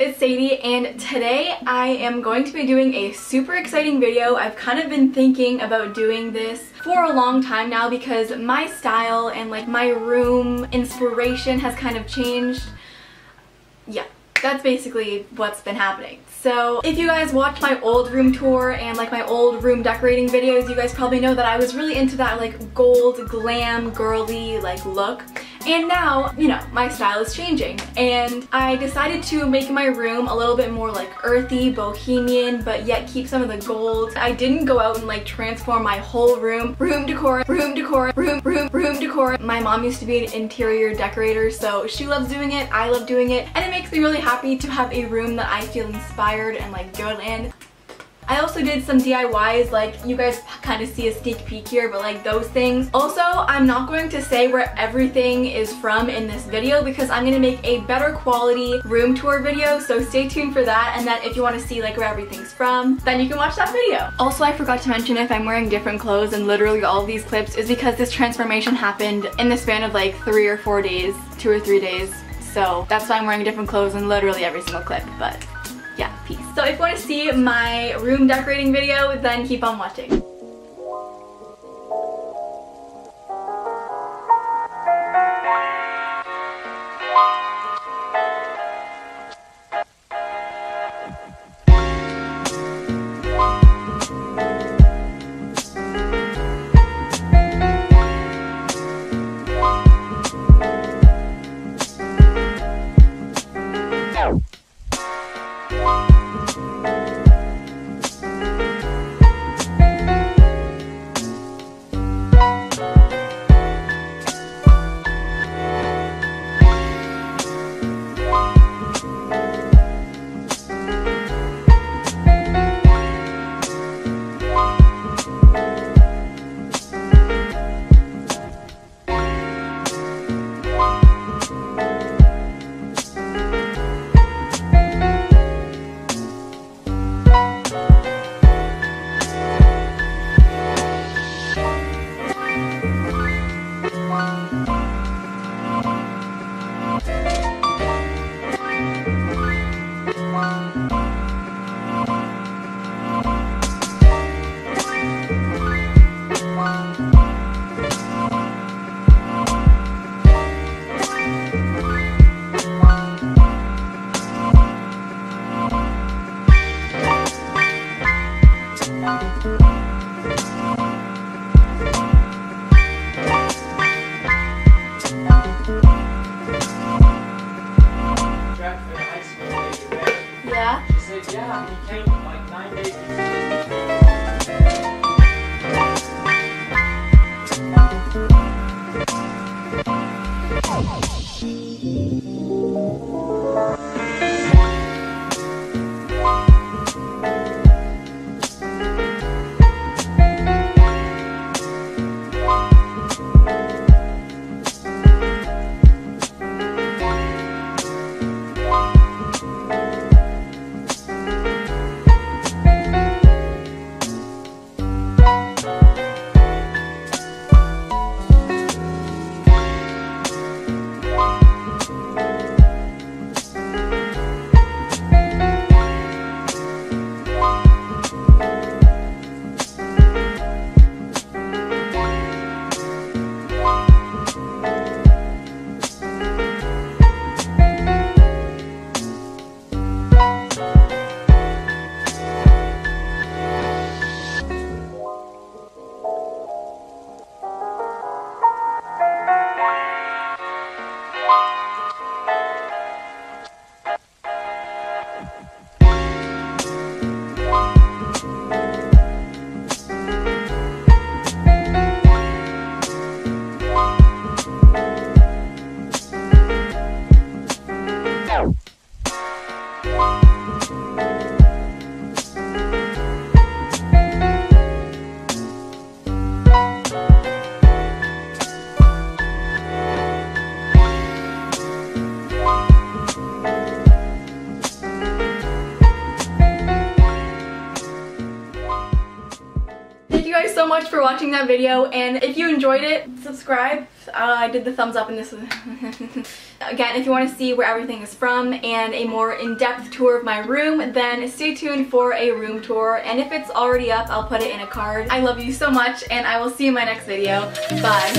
it's Sadie, and today I am going to be doing a super exciting video. I've kind of been thinking about doing this for a long time now because my style and like my room inspiration has kind of changed. Yeah, that's basically what's been happening. So if you guys watch my old room tour and like my old room decorating videos, you guys probably know that I was really into that like gold, glam, girly like look. And now, you know, my style is changing and I decided to make my room a little bit more like earthy, bohemian, but yet keep some of the gold. I didn't go out and like transform my whole room. Room decor. My mom used to be an interior decorator, so she loves doing it, I love doing it, and it makes me really happy to have a room that I feel inspired and like good in. I also did some DIYs, like you guys kind of see a sneak peek here, but like those things. Also, I'm not going to say where everything is from in this video because I'm going to make a better quality room tour video, so stay tuned for that, and then if you want to see like where everything's from, then you can watch that video. Also, I forgot to mention if I'm wearing different clothes in literally all of these clips is because this transformation happened in the span of like 3 or 4 days, 2 or 3 days, so that's why I'm wearing different clothes in literally every single clip, but yeah, peace. So if you want to see my room decorating video, then keep on watching. Yeah? She said, yeah, he came like 9 days before. guys so much for watching that video, and if you enjoyed it, subscribe. I did the thumbs up in this. Again, if you want to see where everything is from and a more in-depth tour of my room, then stay tuned for a room tour, and if it's already up, I'll put it in a card. I love you so much, and I will see you in my next video. Bye.